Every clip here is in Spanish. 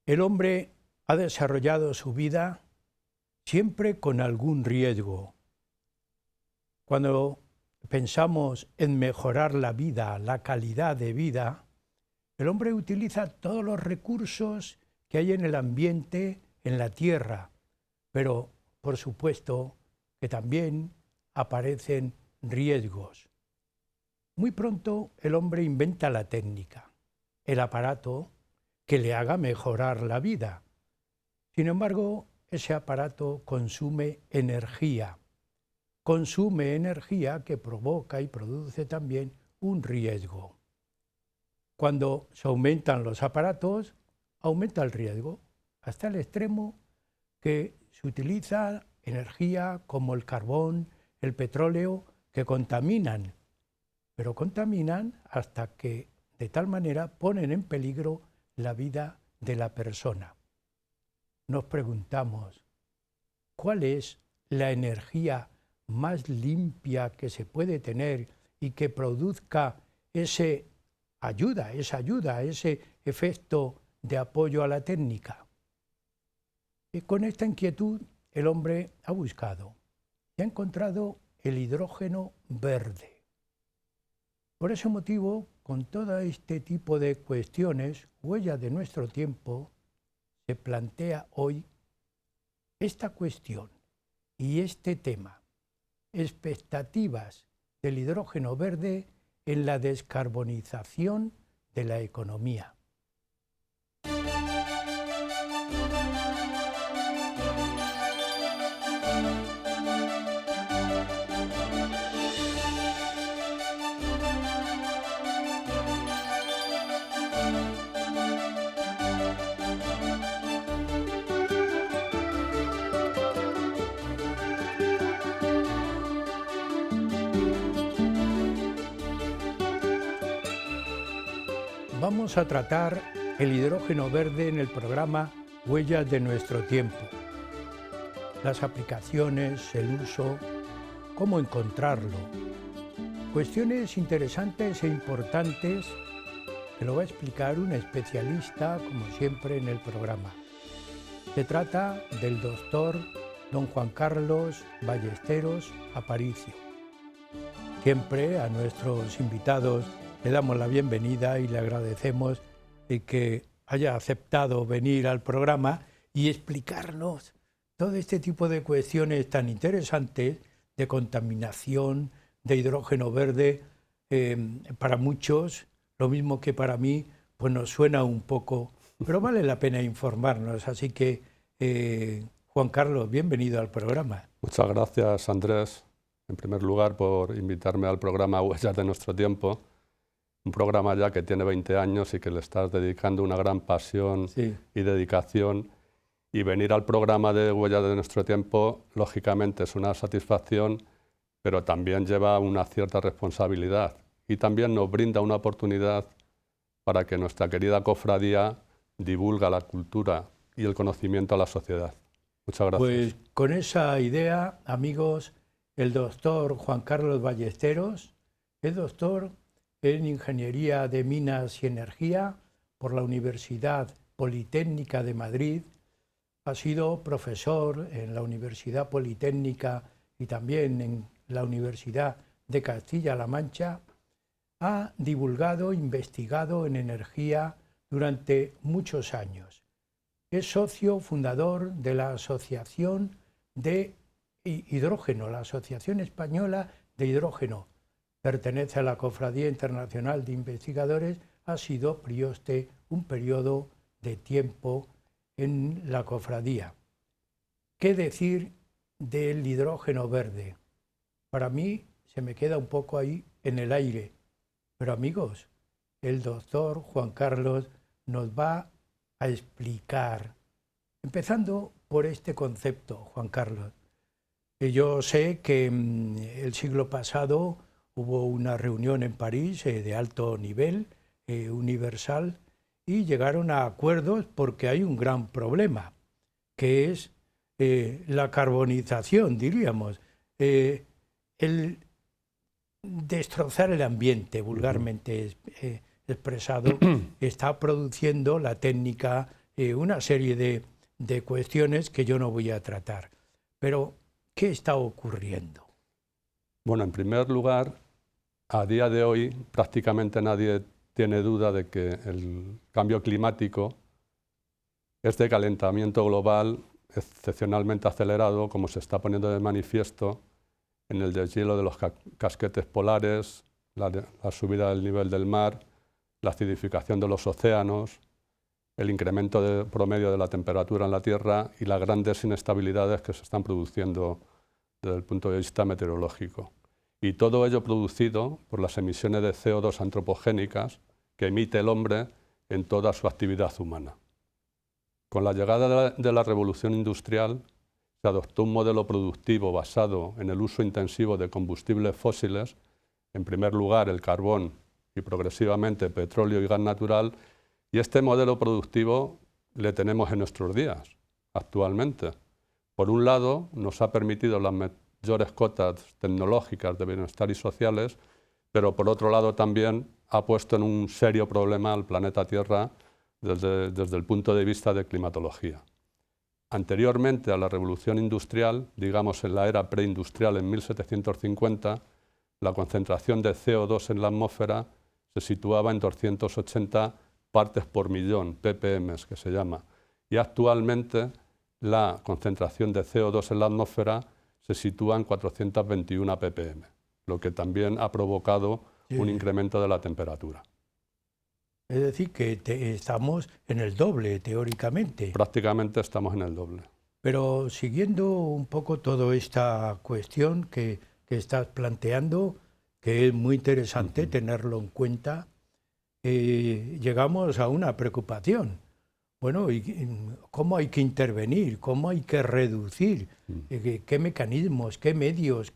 El hombre ha desarrollado su vida siempre con algún riesgo. Cuando pensamos en mejorar la vida, la calidad de vida, el hombre utiliza todos los recursos que hay en el ambiente, en la tierra, pero por supuesto que también aparecen riesgos. Muy pronto el hombre inventa la técnica, el aparato que le haga mejorar la vida. Sin embargo, ese aparato consume energía que provoca y produce también un riesgo. Cuando se aumentan los aparatos, aumenta el riesgo, hasta el extremo que se utiliza energía como el carbón, el petróleo, que contaminan, pero contaminan hasta que de tal manera ponen en peligro la vida de la persona. Nos preguntamos, ¿cuál es la energía más limpia que se puede tener y que produzca esa ayuda, ese efecto de apoyo a la técnica? Y con esta inquietud el hombre ha buscado y ha encontrado el hidrógeno verde. Por ese motivo, con todo este tipo de cuestiones, huellas de nuestro tiempo, se plantea hoy esta cuestión y este tema, expectativas del hidrógeno verde en la descarbonización de la economía. Vamos a tratar el hidrógeno verde en el programa Huellas de nuestro tiempo. Las aplicaciones, el uso, cómo encontrarlo. Cuestiones interesantes e importantes que lo va a explicar un especialista, como siempre, en el programa. Se trata del doctor don Juan Carlos Ballesteros Aparicio. Siempre a nuestros invitados le damos la bienvenida y le agradecemos que haya aceptado venir al programa y explicarnos todo este tipo de cuestiones tan interesantes de contaminación, de hidrógeno verde. Para muchos, lo mismo que para mí, pues nos suena un poco, pero vale la pena informarnos. Así que, Juan Carlos, bienvenido al programa. Muchas gracias, Andrés, en primer lugar, por invitarme al programa Huellas de nuestro tiempo. Un programa ya que tiene 20 años y que le estás dedicando una gran pasión y dedicación. Y venir al programa de Huellas de nuestro tiempo, lógicamente, es una satisfacción, pero también lleva una cierta responsabilidad. Y también nos brinda una oportunidad para que nuestra querida cofradía divulgue la cultura y el conocimiento a la sociedad. Muchas gracias. Pues con esa idea, amigos, el doctor Juan Carlos Ballesteros es doctor en Ingeniería de Minas y Energía por la Universidad Politécnica de Madrid. Ha sido profesor en la Universidad Politécnica y también en la Universidad de Castilla-La Mancha. Ha divulgado, investigado en energía durante muchos años. Es socio fundador de la Asociación de Hidrógeno, la Asociación Española de Hidrógeno. Pertenece a la Cofradía Internacional de Investigadores, ha sido prioste un periodo de tiempo en la cofradía. ¿Qué decir del hidrógeno verde? Para mí se me queda un poco ahí en el aire, pero amigos, el doctor Juan Carlos nos va a explicar, empezando por este concepto, Juan Carlos. Yo sé que el siglo pasado hubo una reunión en París de alto nivel, universal, y llegaron a acuerdos porque hay un gran problema, que es la carbonización, diríamos, el destrozar el ambiente, vulgarmente expresado, está produciendo la técnica una serie de cuestiones que yo no voy a tratar. Pero, ¿qué está ocurriendo? Bueno, en primer lugar, a día de hoy prácticamente nadie tiene duda de que el cambio climático es de calentamiento global excepcionalmente acelerado, como se está poniendo de manifiesto en el deshielo de los casquetes polares, la subida del nivel del mar, la acidificación de los océanos, el incremento promedio de la temperatura en la Tierra y las grandes inestabilidades que se están produciendo desde el punto de vista meteorológico. Y todo ello producido por las emisiones de CO2 antropogénicas que emite el hombre en toda su actividad humana. Con la llegada de la revolución industrial se adoptó un modelo productivo basado en el uso intensivo de combustibles fósiles, en primer lugar el carbón y progresivamente petróleo y gas natural, y este modelo productivo le tenemos en nuestros días, actualmente. Por un lado, nos ha permitido las mayores cotas tecnológicas de bienestar y sociales, pero por otro lado también ha puesto en un serio problema al planeta Tierra desde el punto de vista de climatología. Anteriormente a la revolución industrial, digamos en la era preindustrial en 1750, la concentración de CO2 en la atmósfera se situaba en 280 partes por millón, ppm que se llama, y actualmente la concentración de CO2 en la atmósfera se sitúa en 421 ppm, lo que también ha provocado un incremento de la temperatura. Es decir, que estamos en el doble, teóricamente. Prácticamente estamos en el doble. Pero siguiendo un poco toda esta cuestión que estás planteando, que es muy interesante tenerlo en cuenta, llegamos a una preocupación. Bueno, ¿cómo hay que intervenir? ¿Cómo hay que reducir? ¿Qué mecanismos? ¿Qué medios?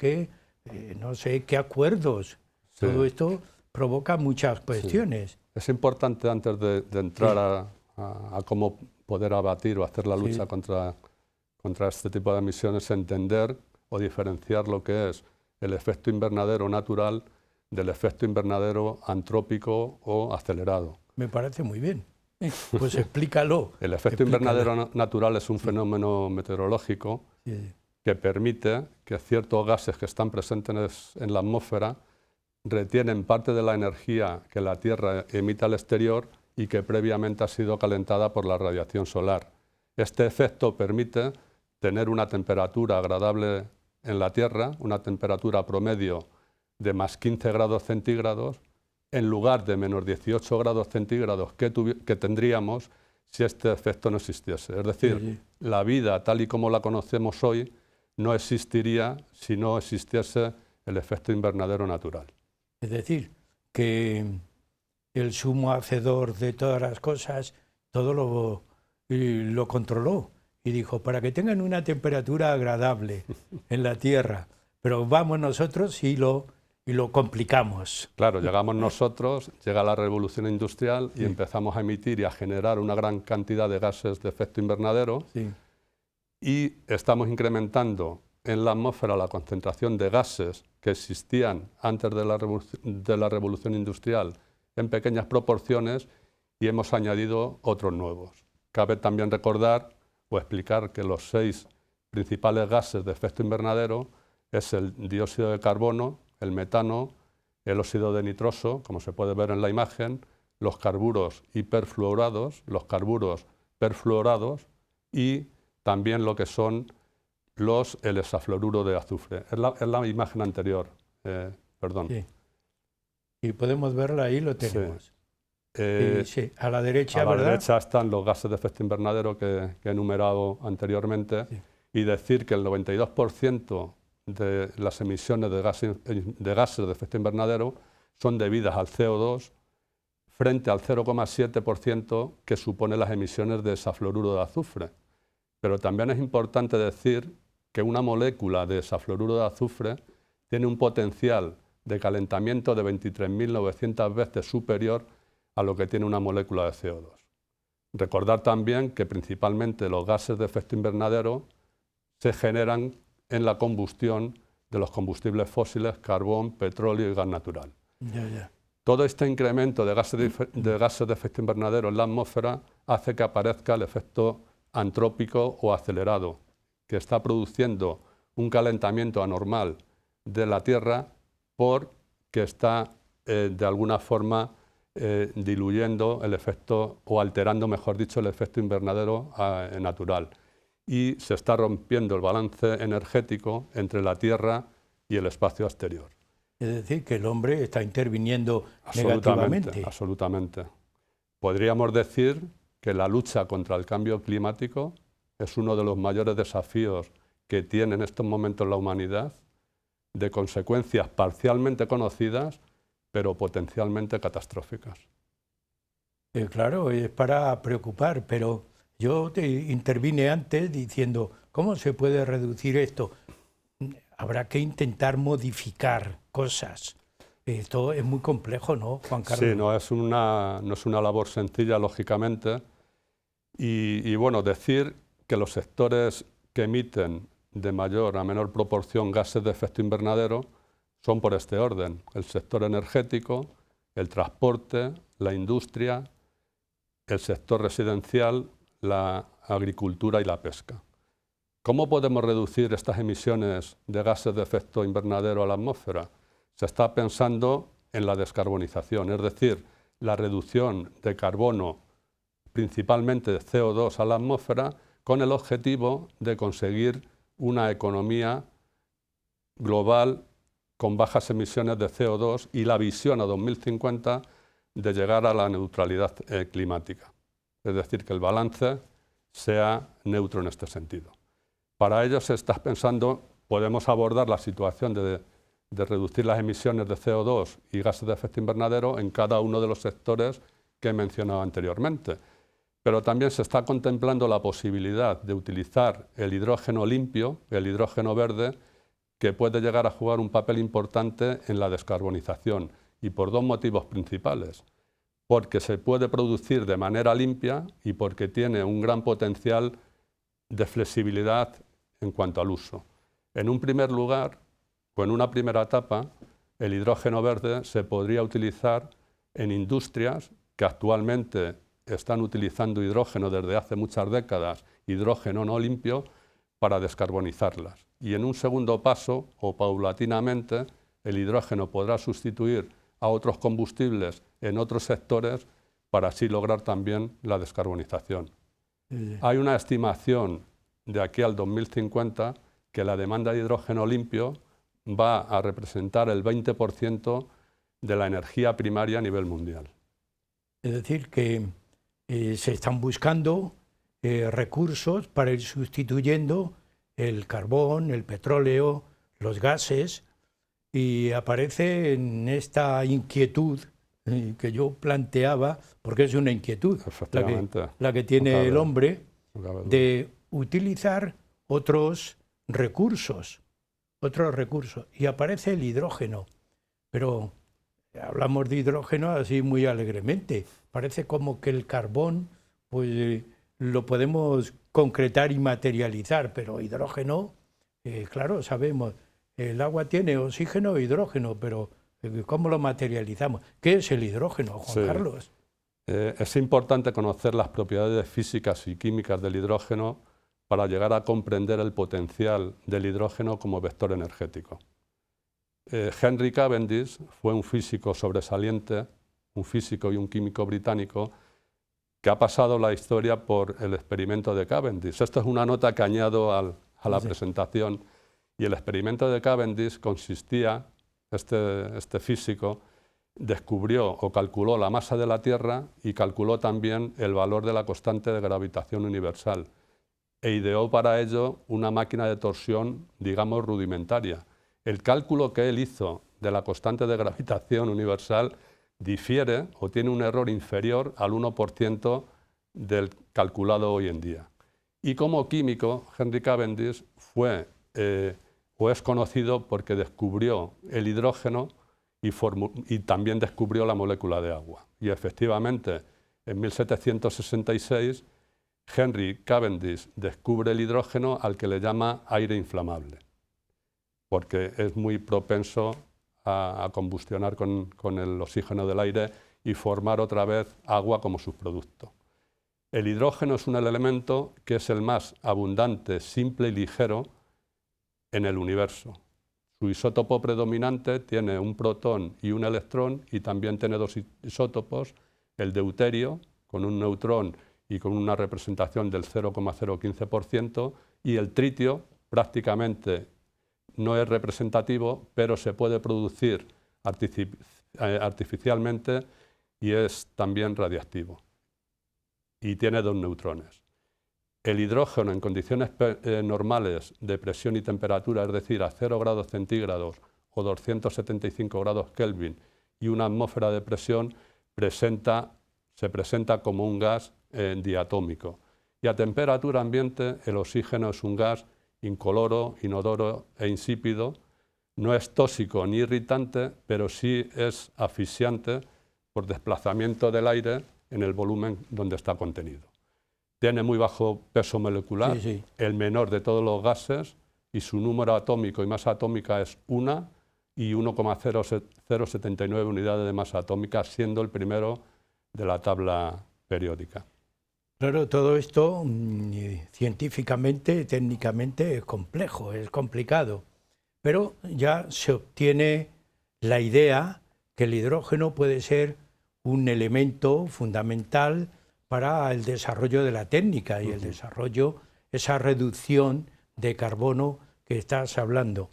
No sé, qué acuerdos? Sí. Todo esto provoca muchas cuestiones. Sí. Es importante, antes de entrar a cómo poder abatir o hacer la lucha contra este tipo de emisiones, entender o diferenciar lo que es el efecto invernadero natural del efecto invernadero antrópico o acelerado. Me parece muy bien. Pues explícalo. El efecto invernadero natural es un fenómeno meteorológico que permite que ciertos gases que están presentes en la atmósfera retienen parte de la energía que la Tierra emite al exterior y que previamente ha sido calentada por la radiación solar. Este efecto permite tener una temperatura agradable en la Tierra, una temperatura promedio de más 15 grados centígrados, en lugar de menos 18 grados centígrados que tendríamos si este efecto no existiese. Es decir, la vida tal y como la conocemos hoy no existiría si no existiese el efecto invernadero natural. Es decir, que el sumo hacedor de todas las cosas todo lo controló y dijo, para que tengan una temperatura agradable en la Tierra, pero vamos nosotros y lo complicamos. Claro, llegamos nosotros, llega la revolución industrial y empezamos a emitir y a generar una gran cantidad de gases de efecto invernadero y estamos incrementando en la atmósfera la concentración de gases que existían antes de la revolución industrial en pequeñas proporciones y hemos añadido otros nuevos. Cabe también recordar o explicar que los 6 principales gases de efecto invernadero es el dióxido de carbono, el metano, el óxido de nitroso, como se puede ver en la imagen, los carburos hiperfluorados, los carburos perfluorados y también lo que son el hexafluoruro de azufre. Es la imagen anterior, perdón. Sí. Y podemos verla ahí, lo tenemos. A la derecha, ¿verdad? A la derecha están los gases de efecto invernadero que he enumerado anteriormente y decir que el 92% de las emisiones de gases de efecto invernadero son debidas al CO2 frente al 0,7% que supone las emisiones de hexafluoruro de azufre. Pero también es importante decir que una molécula de hexafluoruro de azufre tiene un potencial de calentamiento de 23.900 veces superior a lo que tiene una molécula de CO2. Recordar también que principalmente los gases de efecto invernadero se generan en la combustión de los combustibles fósiles, carbón, petróleo y gas natural. Todo este incremento de gases de efecto invernadero en la atmósfera hace que aparezca el efecto antrópico o acelerado, que está produciendo un calentamiento anormal de la Tierra porque está de alguna forma diluyendo el efecto, o alterando, mejor dicho, el efecto invernadero natural. Y se está rompiendo el balance energético entre la Tierra y el espacio exterior. Es decir, que el hombre está interviniendo negativamente. Absolutamente. Podríamos decir que la lucha contra el cambio climático es uno de los mayores desafíos que tiene en estos momentos la humanidad, de consecuencias parcialmente conocidas, pero potencialmente catastróficas. Claro, es para preocupar, pero yo te intervine antes diciendo, ¿cómo se puede reducir esto? Habrá que intentar modificar cosas. Esto es muy complejo, ¿no, Juan Carlos? Sí, no es una labor sencilla, lógicamente. Y bueno, decir que los sectores que emiten de mayor a menor proporción gases de efecto invernadero son por este orden: el sector energético, el transporte, la industria, el sector residencial, la agricultura y la pesca. ¿Cómo podemos reducir estas emisiones de gases de efecto invernadero a la atmósfera? Se está pensando en la descarbonización, es decir, la reducción de carbono, principalmente de CO2 a la atmósfera, con el objetivo de conseguir una economía global con bajas emisiones de CO2 y la visión a 2050 de llegar a la neutralidad climática. Es decir, que el balance sea neutro en este sentido. Para ello se está pensando, podemos abordar la situación de reducir las emisiones de CO2 y gases de efecto invernadero en cada uno de los sectores que he mencionado anteriormente. Pero también se está contemplando la posibilidad de utilizar el hidrógeno limpio, el hidrógeno verde, que puede llegar a jugar un papel importante en la descarbonización, y por dos motivos principales: porque se puede producir de manera limpia y porque tiene un gran potencial de flexibilidad en cuanto al uso. En un primer lugar, o en una primera etapa, el hidrógeno verde se podría utilizar en industrias que actualmente están utilizando hidrógeno desde hace muchas décadas, hidrógeno no limpio, para descarbonizarlas. Y en un segundo paso, o paulatinamente, el hidrógeno podrá sustituir a otros combustibles en otros sectores para así lograr también la descarbonización. Hay una estimación de aquí al 2050 que la demanda de hidrógeno limpio va a representar el 20% de la energía primaria a nivel mundial. Es decir, que se están buscando recursos para ir sustituyendo el carbón, el petróleo, los gases, y aparece en esta inquietud que yo planteaba, porque es una inquietud la que tiene el hombre, de utilizar otros recursos, y aparece el hidrógeno, pero hablamos de hidrógeno así muy alegremente, parece como que el carbón pues lo podemos concretar y materializar, pero hidrógeno, claro, sabemos, el agua tiene oxígeno e hidrógeno, pero ¿cómo lo materializamos? ¿Qué es el hidrógeno, Juan Carlos? Es importante conocer las propiedades físicas y químicas del hidrógeno para llegar a comprender el potencial del hidrógeno como vector energético. Henry Cavendish fue un físico sobresaliente, un físico y un químico británico que ha pasado la historia por el experimento de Cavendish. Esto es una nota que añado a la presentación. Y el experimento de Cavendish consistía, este físico descubrió o calculó la masa de la Tierra y calculó también el valor de la constante de gravitación universal, e ideó para ello una máquina de torsión, digamos, rudimentaria. El cálculo que él hizo de la constante de gravitación universal difiere o tiene un error inferior al 1% del calculado hoy en día. Y como químico, Henry Cavendish fue o es conocido porque descubrió el hidrógeno y también descubrió la molécula de agua. Y efectivamente, en 1766, Henry Cavendish descubre el hidrógeno, al que le llama aire inflamable, porque es muy propenso a combustionar con el oxígeno del aire y formar otra vez agua como subproducto. El hidrógeno es un elemento que es el más abundante, simple y ligero en el universo. Su isótopo predominante tiene un protón y un electrón y también tiene dos isótopos, el deuterio con un neutrón y con una representación del 0,015% y el tritio prácticamente no es representativo, pero se puede producir artificialmente y es también radiactivo. Y tiene dos neutrones. El hidrógeno en condiciones normales de presión y temperatura, es decir, a 0 grados centígrados o 275 grados Kelvin y una atmósfera de presión, se presenta como un gas diatómico. Y a temperatura ambiente el oxígeno es un gas incoloro, inodoro e insípido. No es tóxico ni irritante, pero sí es asfixiante por desplazamiento del aire en el volumen donde está contenido. Tiene muy bajo peso molecular, el menor de todos los gases, y su número atómico y masa atómica es 1 y 1,0079 unidades de masa atómica, siendo el primero de la tabla periódica. Claro, todo esto científicamente, técnicamente es complejo, es complicado, pero ya se obtiene la idea que el hidrógeno puede ser un elemento fundamental para el desarrollo de la técnica y el desarrollo, esa reducción de carbono que estás hablando.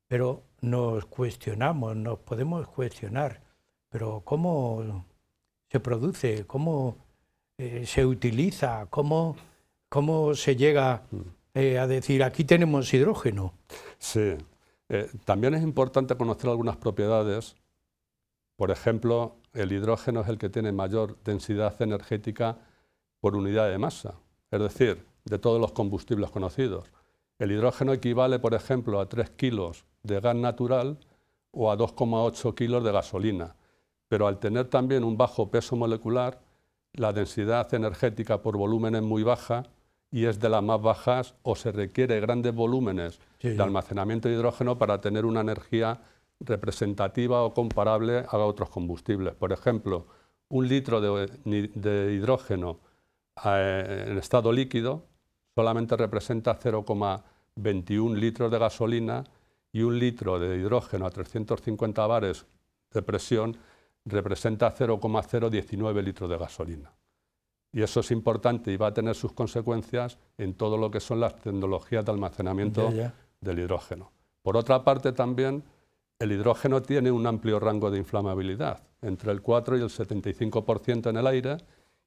Pero nos cuestionamos, nos podemos cuestionar, pero ¿cómo se produce? ¿Cómo se utiliza? ¿Cómo se llega a decir, aquí tenemos hidrógeno? Sí, también es importante conocer algunas propiedades. Por ejemplo, el hidrógeno es el que tiene mayor densidad energética por unidad de masa, es decir, de todos los combustibles conocidos. El hidrógeno equivale, por ejemplo, a 3 kilos de gas natural o a 2,8 kilos de gasolina, pero al tener también un bajo peso molecular, la densidad energética por volumen es muy baja y es de las más bajas, o se requiere grandes volúmenes de almacenamiento de hidrógeno para tener una energía representativa o comparable a otros combustibles. Por ejemplo, un litro de hidrógeno en estado líquido solamente representa 0,21 litros de gasolina y un litro de hidrógeno a 350 bares de presión representa 0,019 litros de gasolina. Y eso es importante y va a tener sus consecuencias en todo lo que son las tecnologías de almacenamiento del hidrógeno. Por otra parte, también el hidrógeno tiene un amplio rango de inflamabilidad, entre el 4 y el 75% en el aire,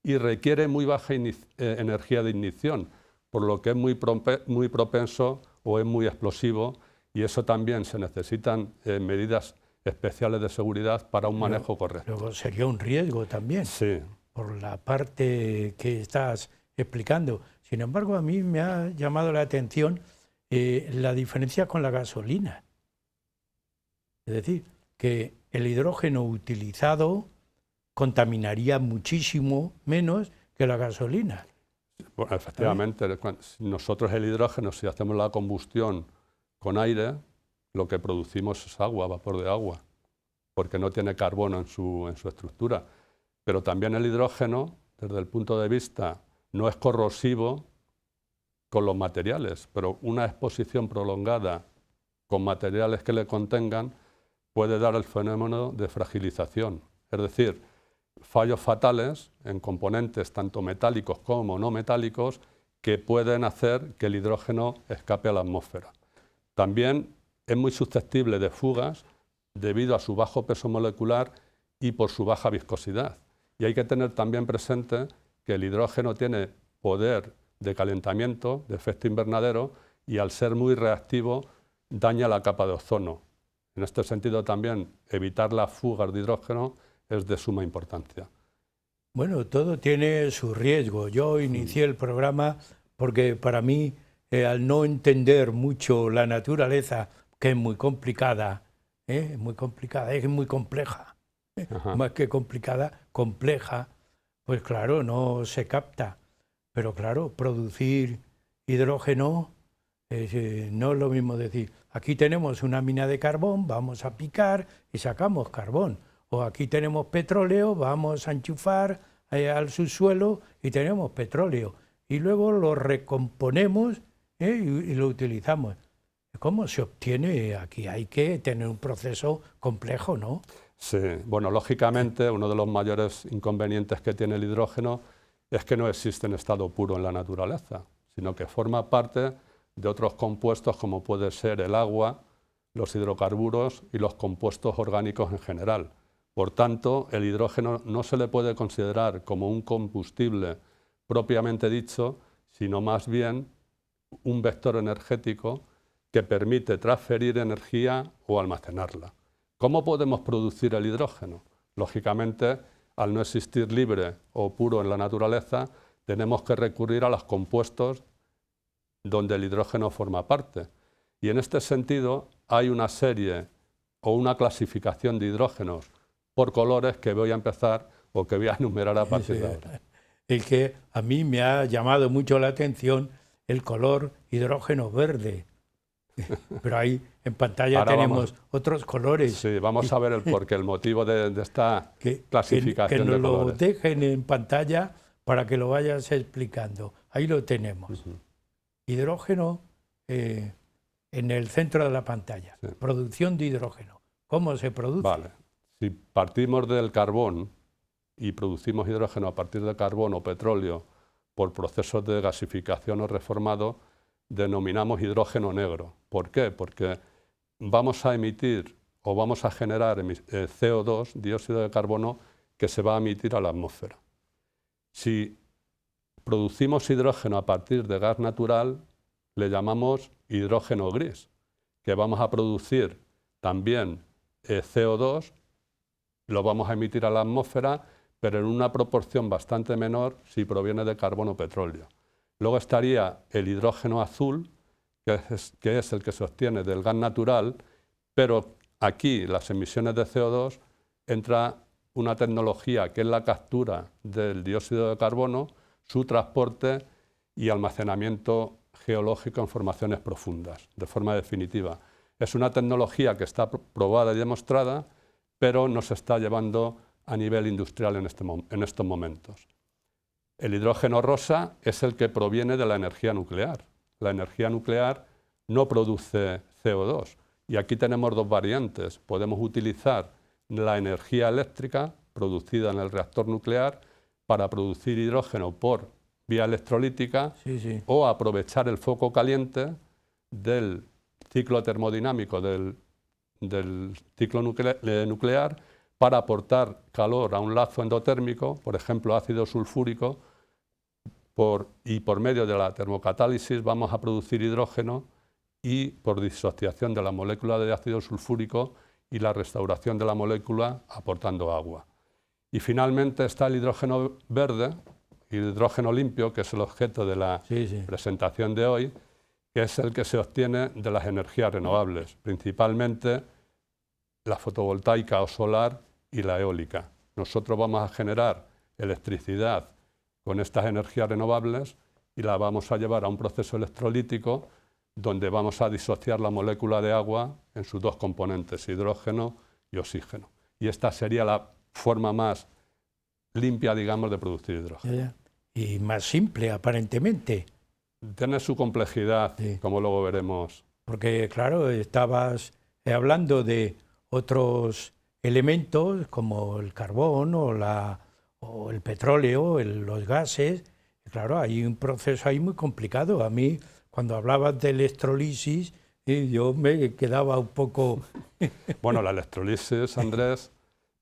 y requiere muy baja energía de ignición, por lo que es muy propenso o es muy explosivo, y eso también se necesitan medidas especiales de seguridad para un manejo correcto. Luego sería un riesgo también, por la parte que estás explicando. Sin embargo, a mí me ha llamado la atención la diferencia con la gasolina. Es decir, que el hidrógeno utilizado contaminaría muchísimo menos que la gasolina. Bueno, efectivamente, nosotros el hidrógeno, si hacemos la combustión con aire, lo que producimos es agua, vapor de agua, porque no tiene carbono en su estructura. Pero también el hidrógeno, desde el punto de vista, no es corrosivo con los materiales, pero una exposición prolongada con materiales que le contengan puede dar el fenómeno de fragilización, es decir, fallos fatales en componentes tanto metálicos como no metálicos que pueden hacer que el hidrógeno escape a la atmósfera. También es muy susceptible de fugas debido a su bajo peso molecular y por su baja viscosidad. Y hay que tener también presente que el hidrógeno tiene poder de calentamiento, de efecto invernadero, y al ser muy reactivo daña la capa de ozono. En este sentido también evitar las fugas de hidrógeno es de suma importancia. Bueno, todo tiene su riesgo. Yo inicié el programa porque para mí, al no entender mucho la naturaleza, que es muy complicada, es muy compleja, más que complicada, compleja, pues claro, no se capta. Pero claro, producir hidrógeno no es lo mismo decir, aquí tenemos una mina de carbón, vamos a picar y sacamos carbón. O aquí tenemos petróleo, vamos a enchufar al subsuelo y tenemos petróleo. Y luego lo recomponemos y lo utilizamos. ¿Cómo se obtiene? Aquí hay que tener un proceso complejo, ¿no? Sí, bueno, lógicamente uno de los mayores inconvenientes que tiene el hidrógeno es que no existe en estado puro en la naturaleza, sino que forma parte de otros compuestos como puede ser el agua, los hidrocarburos y los compuestos orgánicos en general. Por tanto, el hidrógeno no se le puede considerar como un combustible propiamente dicho, sino más bien un vector energético que permite transferir energía o almacenarla. ¿Cómo podemos producir el hidrógeno? Lógicamente, al no existir libre o puro en la naturaleza, tenemos que recurrir a los compuestos donde el hidrógeno forma parte. Y en este sentido hay una serie o una clasificación de hidrógenos por colores que voy a empezar o que voy a enumerar a partir de ahora. El que a mí me ha llamado mucho la atención el color hidrógeno verde. Pero ahí en pantalla ahora tenemos otros colores. Sí, vamos a ver el porqué, el motivo de esta clasificación de colores. Que nos lo dejen dejen en pantalla para que lo vayas explicando. Ahí lo tenemos. Hidrógeno en el centro de la pantalla. Sí. Producción de hidrógeno. ¿Cómo se produce? Vale. Si partimos del carbón y producimos hidrógeno a partir de carbón o petróleo por procesos de gasificación o reformado, denominamos hidrógeno negro. ¿Por qué? Porque vamos a emitir o vamos a generar CO2, dióxido de carbono, que se va a emitir a la atmósfera. Si producimos hidrógeno a partir de gas natural, le llamamos hidrógeno gris, que vamos a producir también CO2, lo vamos a emitir a la atmósfera, pero en una proporción bastante menor si proviene de carbón o petróleo. Luego estaría el hidrógeno azul, que es el que se obtiene del gas natural, pero aquí las emisiones de CO2 entra una tecnología que es la captura del dióxido de carbono, su transporte y almacenamiento geológico en formaciones profundas, de forma definitiva. Es una tecnología que está probada y demostrada, pero no se está llevando a nivel industrial en estos momentos. El hidrógeno rosa es el que proviene de la energía nuclear. La energía nuclear no produce CO2 y aquí tenemos dos variantes. Podemos utilizar la energía eléctrica producida en el reactor nuclear para producir hidrógeno por vía electrolítica o aprovechar el foco caliente del ciclo termodinámico del ciclo nuclear para aportar calor a un lazo endotérmico, por ejemplo ácido sulfúrico, y por medio de la termocatálisis vamos a producir hidrógeno y por disociación de la molécula de ácido sulfúrico y la restauración de la molécula aportando agua. Y finalmente está el hidrógeno verde, hidrógeno limpio, que es el objeto de la presentación de hoy, que es el que se obtiene de las energías renovables, principalmente la fotovoltaica o solar y la eólica. Nosotros vamos a generar electricidad con estas energías renovables y la vamos a llevar a un proceso electrolítico donde vamos a disociar la molécula de agua en sus dos componentes, hidrógeno y oxígeno. Y esta sería la forma más limpia, digamos, de producir hidrógeno. Y más simple, aparentemente. Tiene su complejidad, como luego veremos. Porque, claro, estabas hablando de otros elementos como el carbón o el petróleo, los gases. Claro, hay un proceso ahí muy complicado. A mí, cuando hablabas de electrolisis, yo me quedaba un poco... Bueno, la electrolisis, Andrés,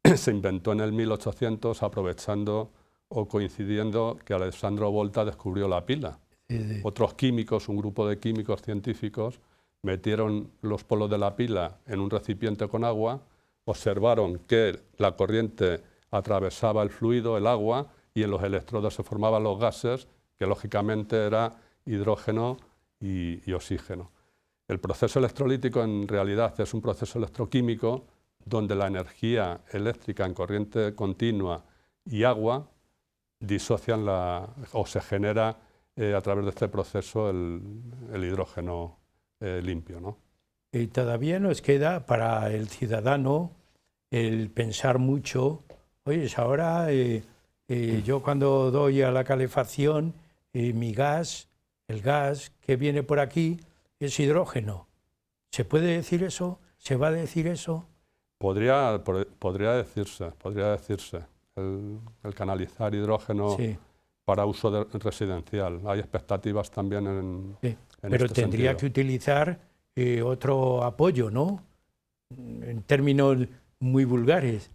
se inventó en el 1800 aprovechando o coincidiendo que Alessandro Volta descubrió la pila. Otros químicos, un grupo de químicos científicos, metieron los polos de la pila en un recipiente con agua, observaron que la corriente atravesaba el fluido, el agua, y en los electrodos se formaban los gases, que lógicamente era hidrógeno y oxígeno. El proceso electrolítico en realidad es un proceso electroquímico donde la energía eléctrica en corriente continua y agua disocian o se genera a través de este proceso el hidrógeno limpio, ¿no? Y todavía nos queda para el ciudadano el pensar mucho, oye, ahora Yo cuando doy a la calefacción, mi gas, el gas que viene por aquí, es hidrógeno. ¿Se puede decir eso? ¿Se va a decir eso? Podría decirse. El canalizar hidrógeno para uso residencial. Hay expectativas también en pero este tendría sentido. que utilizar otro apoyo, ¿no? En términos muy vulgares,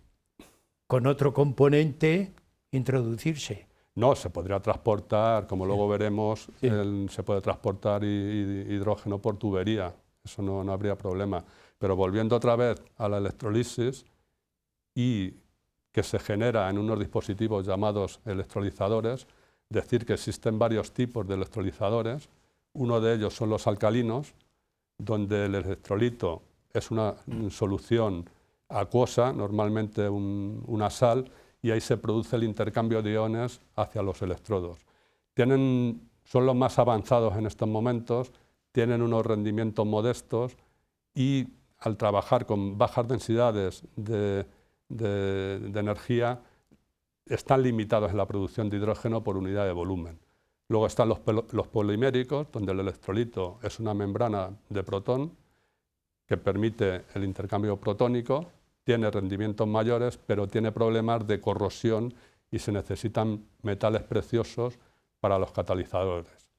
con otro componente introducirse. No, se podría transportar, como luego veremos, se puede transportar hidrógeno por tubería, eso no habría problema. Pero volviendo otra vez a la electrolisis, y que se genera en unos dispositivos llamados electrolizadores, decir que existen varios tipos de electrolizadores. Uno de ellos son los alcalinos, donde el electrolito es una solución acuosa, normalmente una sal, y ahí se produce el intercambio de iones hacia los electrodos. Son los más avanzados en estos momentos, tienen unos rendimientos modestos y al trabajar con bajas densidades de energía están limitados en la producción de hidrógeno por unidad de volumen. Luego están los poliméricos, donde el electrolito es una membrana de protón que permite el intercambio protónico, tiene rendimientos mayores, pero tiene problemas de corrosión y se necesitan metales preciosos para los catalizadores.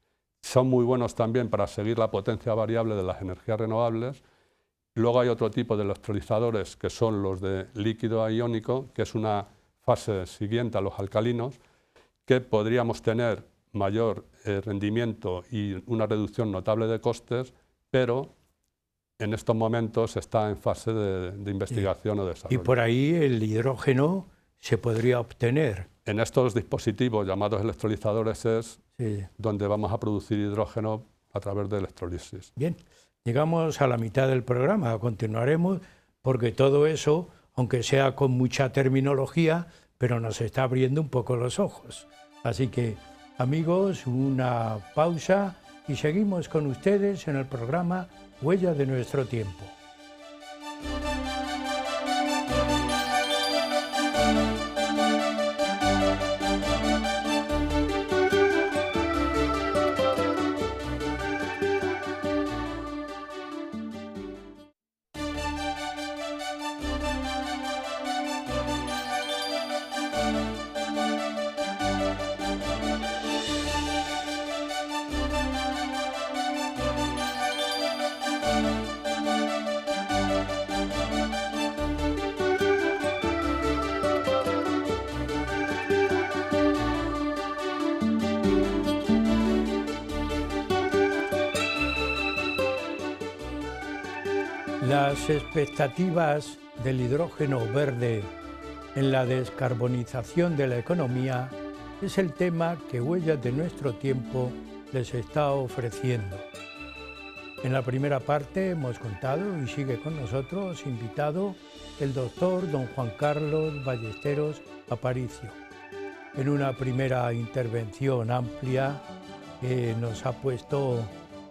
Son muy buenos también para seguir la potencia variable de las energías renovables. Luego hay otro tipo de electrolizadores que son los de líquido iónico, que es una fase siguiente a los alcalinos, que podríamos tener mayor rendimiento y una reducción notable de costes, pero en estos momentos está en fase de investigación o desarrollo. Y por ahí el hidrógeno se podría obtener. En estos dispositivos llamados electrolizadores es donde vamos a producir hidrógeno a través de electrolisis. Bien, llegamos a la mitad del programa, continuaremos porque todo eso, aunque sea con mucha terminología, pero nos está abriendo un poco los ojos. Así que, amigos, una pausa y seguimos con ustedes en el programa Huella de nuestro tiempo. Las expectativas del hidrógeno verde en la descarbonización de la economía es el tema que Huellas de nuestro tiempo les está ofreciendo. En la primera parte hemos contado, y sigue con nosotros, invitado, el doctor don Juan Carlos Ballesteros Aparicio. En una primera intervención amplia nos ha puesto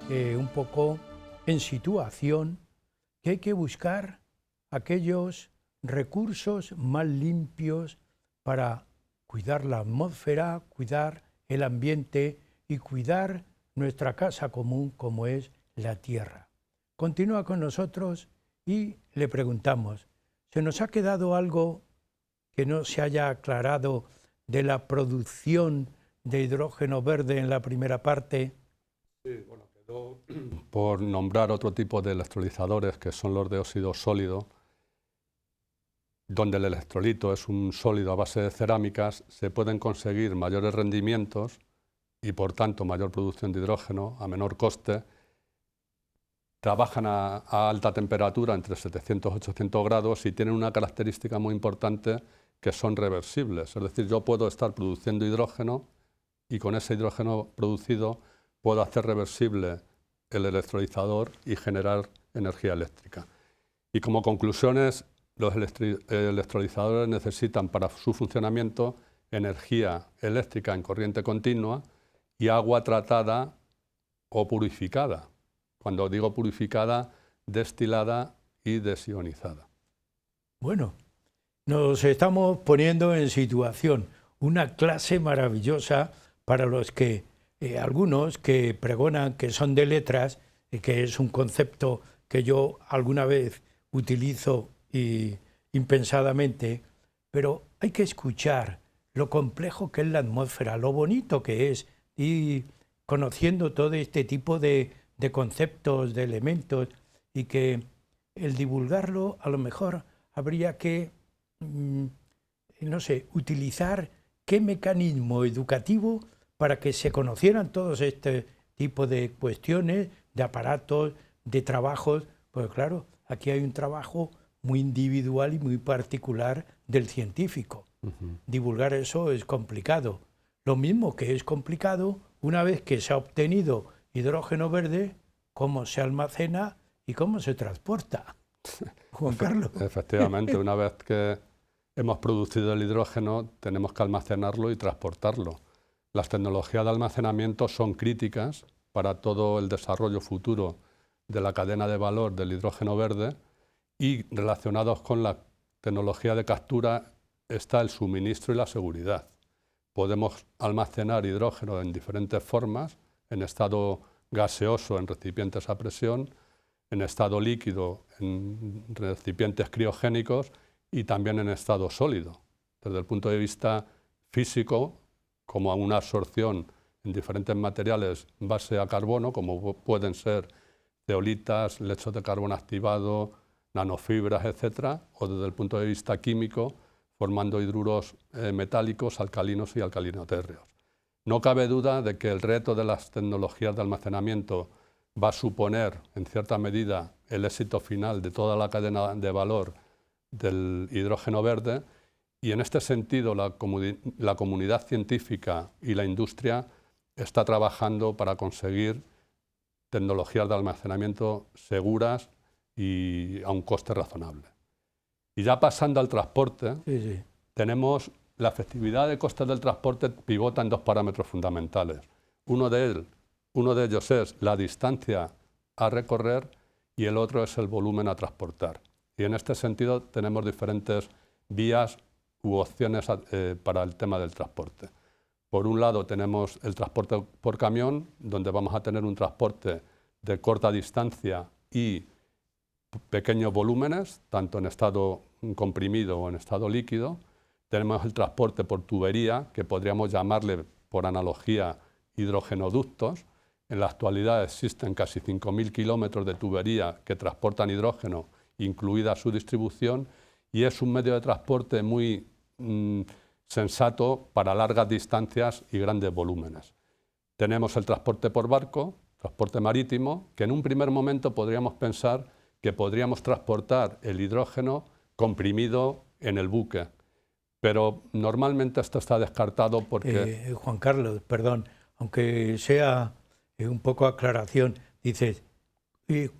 un poco en situación que hay que buscar aquellos recursos más limpios para cuidar la atmósfera, cuidar el ambiente y cuidar nuestra casa común como es la tierra. Continúa con nosotros y le preguntamos, ¿se nos ha quedado algo que no se haya aclarado de la producción de hidrógeno verde en la primera parte? Sí, bueno, quedó por nombrar otro tipo de electrolizadores que son los de óxido sólido, donde el electrolito es un sólido a base de cerámicas, se pueden conseguir mayores rendimientos y por tanto mayor producción de hidrógeno a menor coste. Trabajan a alta temperatura, entre 700 y 800 grados, y tienen una característica muy importante que son reversibles. Es decir, yo puedo estar produciendo hidrógeno y con ese hidrógeno producido puedo hacer reversible el electrolizador y generar energía eléctrica. Y como conclusiones, los electrolizadores necesitan para su funcionamiento energía eléctrica en corriente continua y agua tratada o purificada. Cuando digo purificada, destilada y desionizada. Bueno, nos estamos poniendo en situación. una clase maravillosa para los que, algunos que pregonan que son de letras, que es un concepto que yo alguna vez utilizo impensadamente, pero hay que escuchar lo complejo que es la atmósfera, lo bonito que es, y conociendo todo este tipo de conceptos, de elementos, y que el divulgarlo a lo mejor habría que, no sé, utilizar qué mecanismo educativo para que se conocieran todos este tipo de cuestiones, de aparatos, de trabajos, pues claro, aquí hay un trabajo muy individual y muy particular del científico. Divulgar eso es complicado. Lo mismo que es complicado, una vez que se ha obtenido hidrógeno verde, cómo se almacena y cómo se transporta. Juan Carlos. Efectivamente, una vez que hemos producido el hidrógeno, tenemos que almacenarlo y transportarlo. Las tecnologías de almacenamiento son críticas para todo el desarrollo futuro de la cadena de valor del hidrógeno verde, y relacionados con la tecnología de captura está el suministro y la seguridad. Podemos almacenar hidrógeno en diferentes formas, en estado gaseoso en recipientes a presión, en estado líquido en recipientes criogénicos y también en estado sólido. Desde el punto de vista físico, como una absorción en diferentes materiales base a carbono, como pueden ser zeolitas, lechos de carbono activado, nanofibras, etcétera, o desde el punto de vista químico, formando hidruros metálicos, alcalinos y alcalinotérreos. No cabe duda de que el reto de las tecnologías de almacenamiento va a suponer, en cierta medida, el éxito final de toda la cadena de valor del hidrógeno verde, y en este sentido la comunidad científica y la industria está trabajando para conseguir tecnologías de almacenamiento seguras y a un coste razonable. Y ya pasando al transporte, tenemos la efectividad de costes del transporte pivota en dos parámetros fundamentales. Uno de ellos es la distancia a recorrer y el otro es el volumen a transportar. Y en este sentido tenemos diferentes vías u opciones para el tema del transporte. Por un lado tenemos el transporte por camión, donde vamos a tener un transporte de corta distancia y pequeños volúmenes, tanto en estado comprimido o en estado líquido. Tenemos el transporte por tubería, que podríamos llamarle por analogía hidrogenoductos. En la actualidad existen casi 5.000 kilómetros de tubería que transportan hidrógeno, incluida su distribución, y es un medio de transporte muy sensato para largas distancias y grandes volúmenes. Tenemos el transporte por barco, transporte marítimo, que en un primer momento podríamos pensar que podríamos transportar el hidrógeno comprimido en el buque, pero normalmente esto está descartado porque... Juan Carlos, perdón, aunque sea un poco aclaración, dices,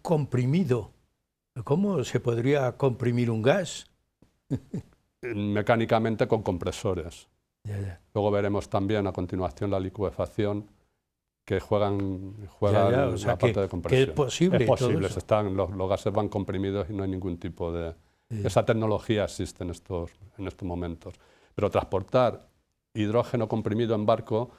comprimido, ¿cómo se podría comprimir un gas? Mecánicamente con compresores. Luego veremos también a continuación la licuefacción, que juegan o sea, la parte de compresión. Que es posible. Es posible, los gases van comprimidos y no hay ningún tipo de... Esa tecnología existe en estos momentos. Pero transportar hidrógeno comprimido en barco,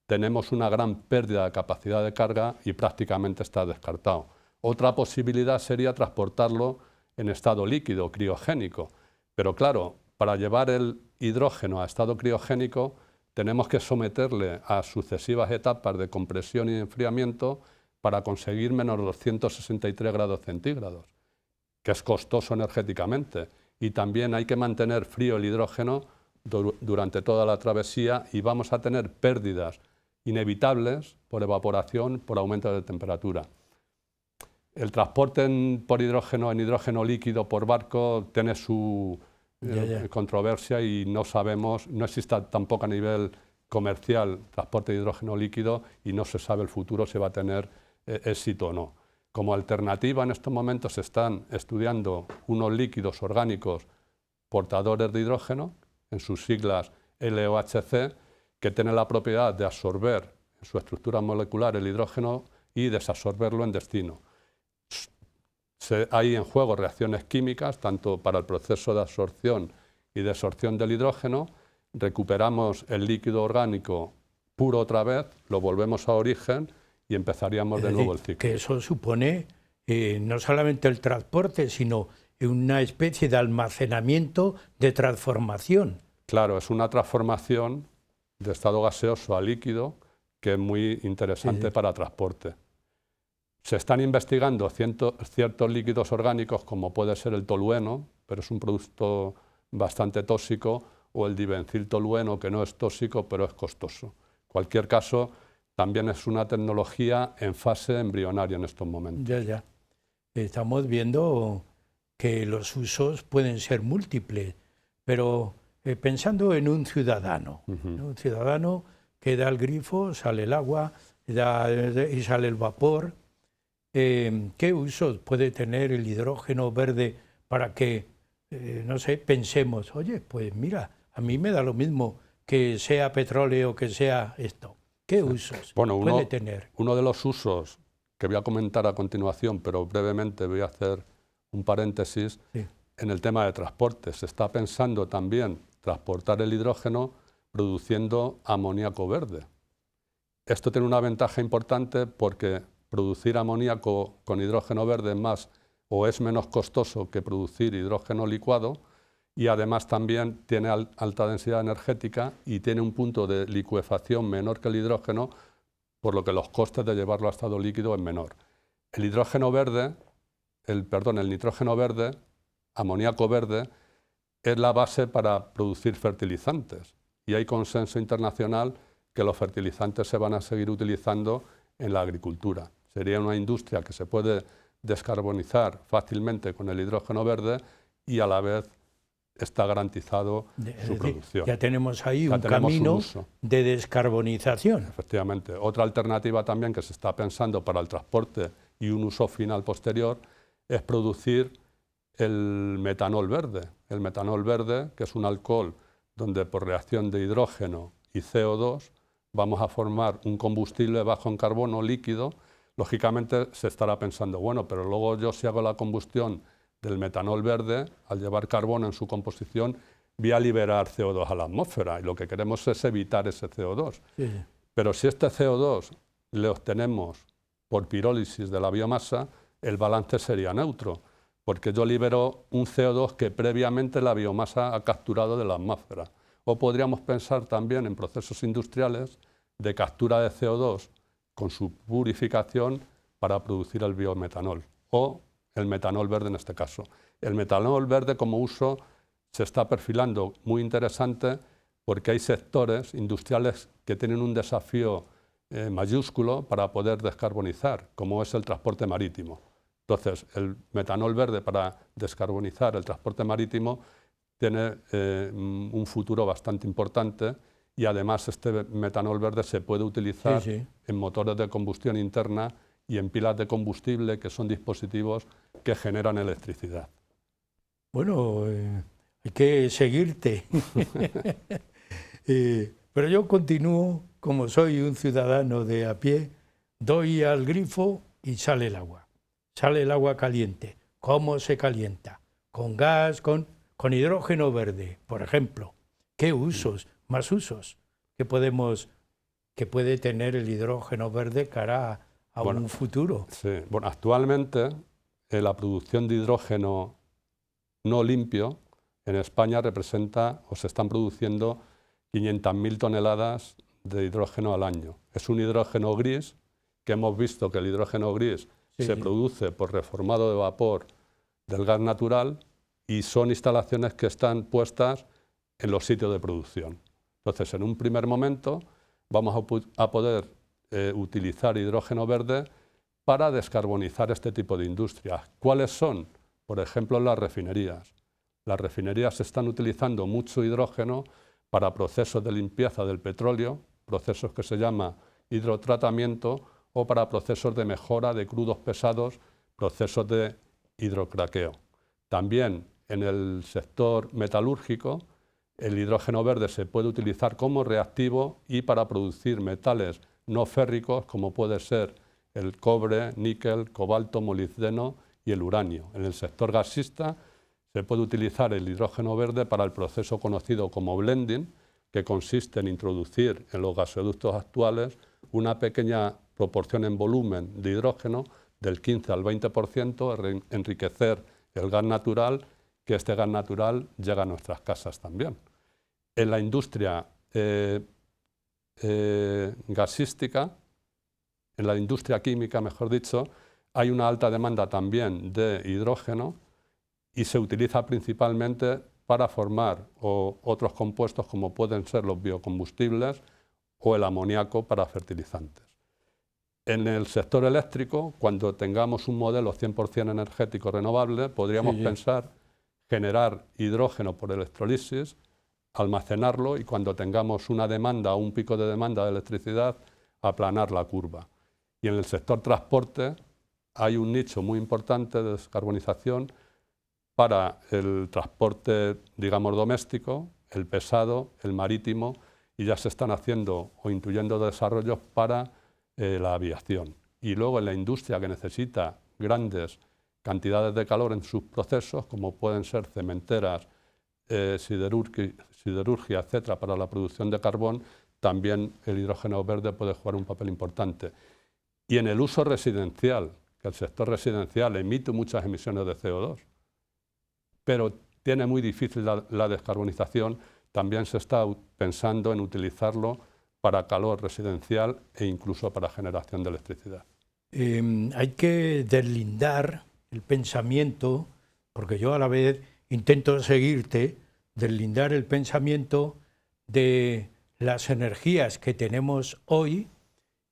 tenemos una gran pérdida de capacidad de carga y prácticamente está descartado. Otra posibilidad sería transportarlo en estado líquido, criogénico. Pero claro, para llevar el hidrógeno a estado criogénico, tenemos que someterle a sucesivas etapas de compresión y enfriamiento para conseguir menos 263 grados centígrados, que es costoso energéticamente. Y también hay que mantener frío el hidrógeno durante toda la travesía y vamos a tener pérdidas inevitables por evaporación, por aumento de temperatura. El transporte por hidrógeno en hidrógeno líquido por barco tiene su controversia y no sabemos, no existe tampoco a nivel comercial transporte de hidrógeno líquido y no se sabe el futuro si va a tener éxito o no. Como alternativa en estos momentos se están estudiando unos líquidos orgánicos portadores de hidrógeno, en sus siglas LOHC, que tienen la propiedad de absorber en su estructura molecular el hidrógeno y desabsorberlo en destino. Hay en juego reacciones químicas, tanto para el proceso de absorción y desorción del hidrógeno, recuperamos el líquido orgánico puro otra vez, lo volvemos a origen y empezaríamos de nuevo el ciclo. Que eso supone no solamente el transporte, sino una especie de almacenamiento de transformación. Claro, es una transformación de estado gaseoso a líquido que es muy interesante para transporte. Se están investigando ciertos líquidos orgánicos, como puede ser el tolueno, pero es un producto bastante tóxico, o el dibenciltolueno, que no es tóxico, pero es costoso. En cualquier caso, también es una tecnología en fase embrionaria en estos momentos. Ya. Estamos viendo que los usos pueden ser múltiples, pero pensando en un ciudadano, ¿no? Un ciudadano que da el grifo, sale el agua y sale el vapor. ¿Qué usos puede tener el hidrógeno verde para que, no sé, pensemos, oye, pues mira, a mí me da lo mismo que sea petróleo, que sea esto? ¿Qué usos puede tener? Uno de los usos que voy a comentar a continuación, pero brevemente voy a hacer un paréntesis, en el tema de transporte. Se está pensando también transportar el hidrógeno produciendo amoníaco verde. Esto tiene una ventaja importante porque producir amoníaco con hidrógeno verde es menos costoso que producir hidrógeno licuado, y además también tiene alta densidad energética y tiene un punto de licuefacción menor que el hidrógeno, por lo que los costes de llevarlo a estado líquido es menor. El nitrógeno verde, amoníaco verde, es la base para producir fertilizantes, y hay consenso internacional que los fertilizantes se van a seguir utilizando en la agricultura. Sería una industria que se puede descarbonizar fácilmente con el hidrógeno verde y a la vez está garantizado su producción. Ya tenemos ahí un camino de descarbonización. Efectivamente. Otra alternativa también que se está pensando para el transporte y un uso final posterior es producir el metanol verde. El metanol verde, que es un alcohol donde por reacción de hidrógeno y CO2 vamos a formar un combustible bajo en carbono líquido. Lógicamente se estará pensando, bueno, pero luego yo si hago la combustión del metanol verde, al llevar carbono en su composición, voy a liberar CO2 a la atmósfera, y lo que queremos es evitar ese CO2. Pero si este CO2 le obtenemos por pirólisis de la biomasa, el balance sería neutro, porque yo libero un CO2 que previamente la biomasa ha capturado de la atmósfera. O podríamos pensar también en procesos industriales de captura de CO2 con su purificación para producir el biometanol, o el metanol verde en este caso. El metanol verde como uso se está perfilando muy interesante porque hay sectores industriales que tienen un desafío mayúsculo para poder descarbonizar, como es el transporte marítimo. Entonces, el metanol verde para descarbonizar el transporte marítimo tiene un futuro bastante importante, y además este metanol verde se puede utilizar en motores de combustión interna y en pilas de combustible, que son dispositivos que generan electricidad. Bueno, hay que seguirte. Pero yo continúo, como soy un ciudadano de a pie, doy al grifo y sale el agua. Sale el agua caliente. ¿Cómo se calienta? Con gas, con hidrógeno verde, por ejemplo. ¿Qué usos, más usos que puede tener el hidrógeno verde cara a un futuro? Sí. Bueno, actualmente la producción de hidrógeno no limpio en España representa, o se están produciendo 500.000 toneladas de hidrógeno al año. Es un hidrógeno gris, que hemos visto que el hidrógeno gris se produce por reformado de vapor del gas natural, y son instalaciones que están puestas en los sitios de producción. Entonces, en un primer momento vamos a poder utilizar hidrógeno verde para descarbonizar este tipo de industrias. ¿Cuáles son? Por ejemplo, las refinerías. Las refinerías están utilizando mucho hidrógeno para procesos de limpieza del petróleo, procesos que se llama hidrotratamiento, o para procesos de mejora de crudos pesados, procesos de hidrocraqueo. También en el sector metalúrgico, el hidrógeno verde se puede utilizar como reactivo y para producir metales no férricos, como puede ser el cobre, níquel, cobalto, molibdeno y el uranio. En el sector gasista se puede utilizar el hidrógeno verde para el proceso conocido como blending, que consiste en introducir en los gasoductos actuales una pequeña proporción en volumen de hidrógeno del 15 al 20%, enriquecer el gas natural, que este gas natural llega a nuestras casas también. En la industria gasística, en la industria química, mejor dicho, hay una alta demanda también de hidrógeno y se utiliza principalmente para formar otros compuestos como pueden ser los biocombustibles o el amoníaco para fertilizantes. En el sector eléctrico, cuando tengamos un modelo 100% energético renovable, podríamos pensar generar hidrógeno por electrolisis, almacenarlo y cuando tengamos una demanda o un pico de demanda de electricidad, aplanar la curva. Y en el sector transporte hay un nicho muy importante de descarbonización para el transporte, digamos, doméstico, el pesado, el marítimo, y ya se están haciendo o intuyendo desarrollos para la aviación. Y luego en la industria que necesita grandes cantidades de calor en sus procesos, como pueden ser cementeras, siderurgia, etcétera, para la producción de carbón, también el hidrógeno verde puede jugar un papel importante. Y en el uso residencial, que el sector residencial emite muchas emisiones de CO2, pero tiene muy difícil la descarbonización, también se está pensando en utilizarlo para calor residencial e incluso para generación de electricidad. Hay que deslindar el pensamiento, porque yo a la vez intento seguirte, deslindar el pensamiento de las energías que tenemos hoy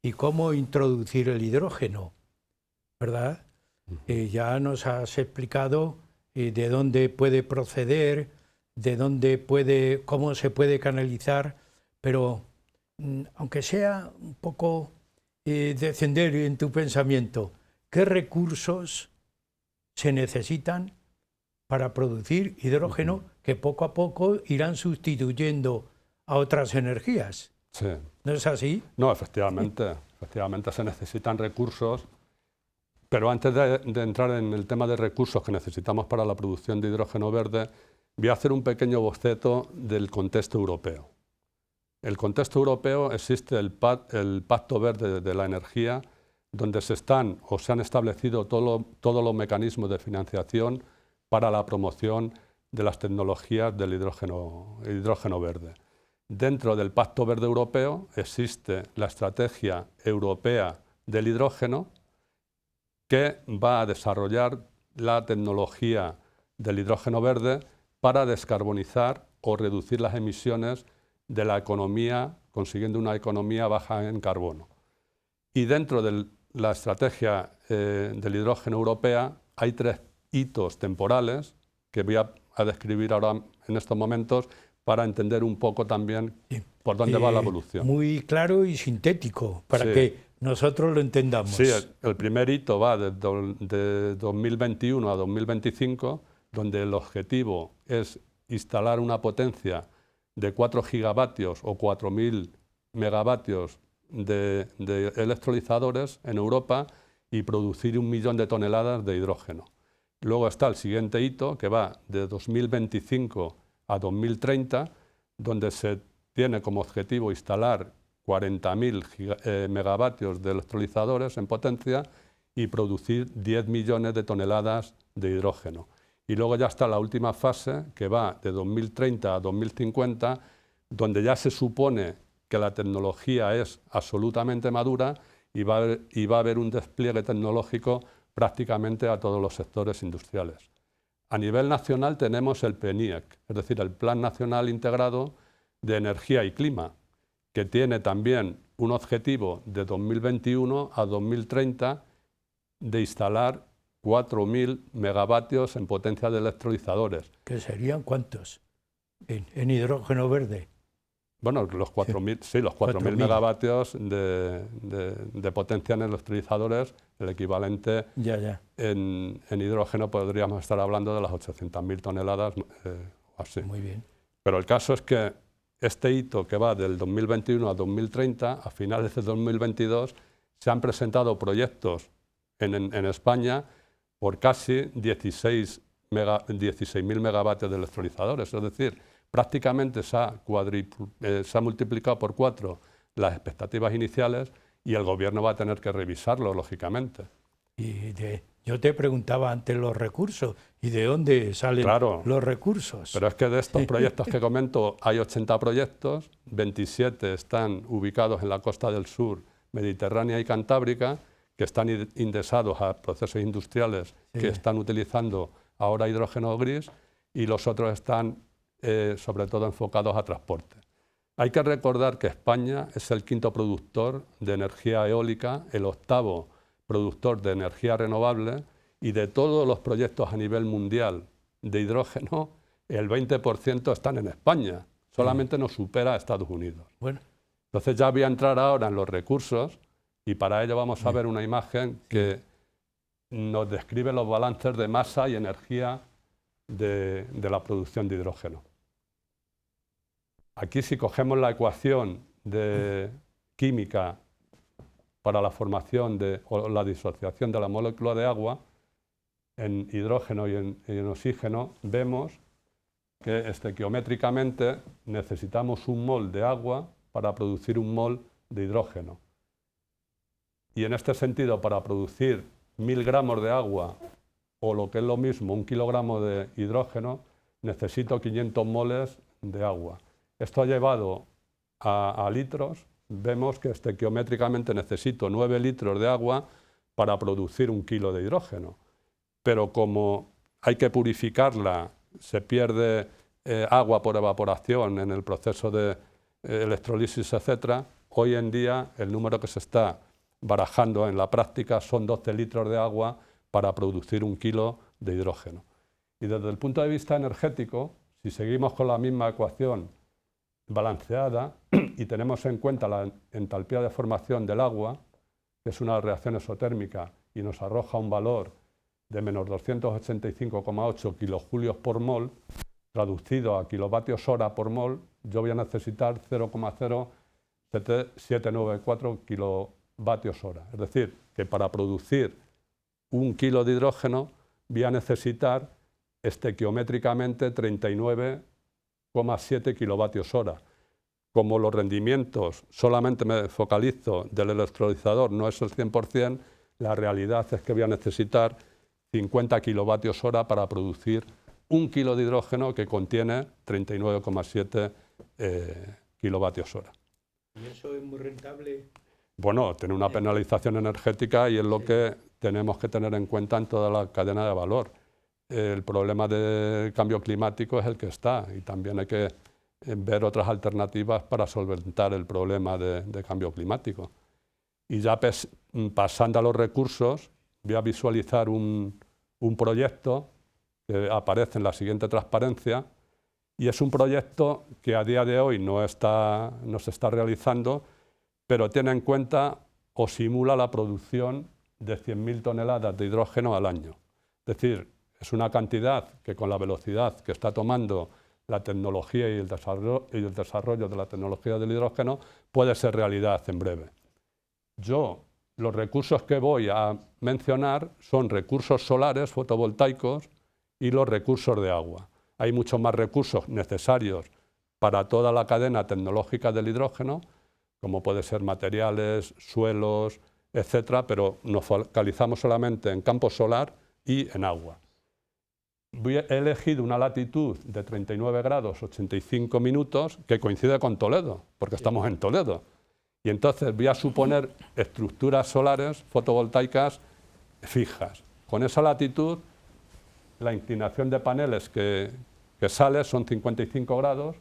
y cómo introducir el hidrógeno, ¿verdad? Ya nos has explicado de dónde puede proceder, de dónde puede, cómo se puede canalizar, pero aunque sea un poco descender en tu pensamiento, ¿qué recursos se necesitan para producir hidrógeno que poco a poco irán sustituyendo a otras energías? Sí. ¿No es así? No, efectivamente se necesitan recursos, pero antes de entrar en el tema de recursos que necesitamos para la producción de hidrógeno verde, voy a hacer un pequeño boceto del contexto europeo. En el contexto europeo existe el Pacto Verde de la Energía, donde se han establecido todos los mecanismos de financiación para la promoción de las tecnologías del hidrógeno verde. Dentro del Pacto Verde Europeo existe la Estrategia Europea del Hidrógeno, que va a desarrollar la tecnología del hidrógeno verde para descarbonizar o reducir las emisiones de la economía, consiguiendo una economía baja en carbono. Y dentro de la estrategia del hidrógeno europea hay 3 hitos temporales que voy a describir ahora en estos momentos para entender un poco también por dónde va la evolución. Muy claro y sintético, para que nosotros lo entendamos. Sí, el primer hito va de 2021 a 2025, donde el objetivo es instalar una potencia de 4 gigavatios o 4.000 megavatios de electrolizadores en Europa y producir 1 millón de toneladas de hidrógeno. Luego está el siguiente hito, que va de 2025 a 2030, donde se tiene como objetivo instalar 40.000 megavatios de electrolizadores en potencia y producir 10 millones de toneladas de hidrógeno. Y luego ya está la última fase, que va de 2030 a 2050, donde ya se supone que la tecnología es absolutamente madura y va a haber un despliegue tecnológico prácticamente a todos los sectores industriales. A nivel nacional tenemos el PNIEC, es decir, el Plan Nacional Integrado de Energía y Clima, que tiene también un objetivo de 2021 a 2030 de instalar 4.000 megavatios en potencia de electrolizadores. ¿Que serían cuántos en hidrógeno verde? Bueno, los 4.000 sí, los 4.000 megavatios de potencia en electrolizadores, el equivalente en hidrógeno podríamos estar hablando de las 800.000 toneladas, así. Muy bien. Pero el caso es que este hito que va del 2021 a 2030, a finales de 2022, se han presentado proyectos en España por casi 16.000 megavatios de electrolizadores, es decir, prácticamente se ha multiplicado por 4 las expectativas iniciales y el gobierno va a tener que revisarlo, lógicamente. Yo te preguntaba antes los recursos, ¿y de dónde salen los recursos? Pero es que de estos proyectos que comento hay 80 proyectos, 27 están ubicados en la costa del sur, mediterránea y cantábrica, que están indexados a procesos industriales que están utilizando ahora hidrógeno gris, y los otros están sobre todo enfocados a transporte. Hay que recordar que España es el 5º productor de energía eólica, el 8º productor de energía renovable, y de todos los proyectos a nivel mundial de hidrógeno, el 20% están en España, solamente nos supera a Estados Unidos. Bueno. Entonces ya voy a entrar ahora en los recursos y para ello vamos a ver una imagen que nos describe los balances de masa y energía de la producción de hidrógeno. Aquí si cogemos la ecuación de química para la formación o la disociación de la molécula de agua en hidrógeno y en oxígeno, vemos que estequiométricamente necesitamos un mol de agua para producir un mol de hidrógeno. Y en este sentido, para producir 1000 gramos de agua, o lo que es lo mismo, 1 kilogramo de hidrógeno, necesito 500 moles de agua. Esto ha llevado a litros. Vemos que estequiométricamente necesito 9 litros de agua para producir 1 kilo de hidrógeno. Pero como hay que purificarla, se pierde agua por evaporación en el proceso de electrolisis, etc., hoy en día el número que se está barajando en la práctica son 12 litros de agua para producir 1 kilo de hidrógeno. Y desde el punto de vista energético, si seguimos con la misma ecuación balanceada y tenemos en cuenta la entalpía de formación del agua, que es una reacción exotérmica y nos arroja un valor de menos 285,8 kilojulios por mol, traducido a kilovatios hora por mol, yo voy a necesitar 0,0794 kilovatios hora. Es decir, que para producir 1 kilo de hidrógeno voy a necesitar estequiométricamente 39,7 kilovatios hora. Como los rendimientos solamente me focalizo del electrolizador, no es el 100%, la realidad es que voy a necesitar 50 kilovatios hora para producir 1 kilo de hidrógeno que contiene 39,7 kilovatios hora. ¿Y eso es muy rentable? Bueno, tiene una penalización energética y es lo que tenemos que tener en cuenta en toda la cadena de valor. El problema del cambio climático es el que está y también hay que ver otras alternativas para solventar el problema de cambio climático. Y ya pasando a los recursos, voy a visualizar un proyecto que aparece en la siguiente transparencia y es un proyecto que a día de hoy no se está realizando, pero tiene en cuenta o simula la producción de 100.000 toneladas de hidrógeno al año. Es decir, es una cantidad que con la velocidad que está tomando la tecnología y el desarrollo de la tecnología del hidrógeno puede ser realidad en breve. Los recursos que voy a mencionar son recursos solares, fotovoltaicos y los recursos de agua. Hay muchos más recursos necesarios para toda la cadena tecnológica del hidrógeno, como puede ser materiales, suelos, etcétera, pero nos focalizamos solamente en campo solar y en agua. He elegido una latitud de 39 grados 85 minutos que coincide con Toledo, porque estamos en Toledo. Y entonces voy a suponer estructuras solares fotovoltaicas fijas. Con esa latitud, la inclinación de paneles que sale son 55 grados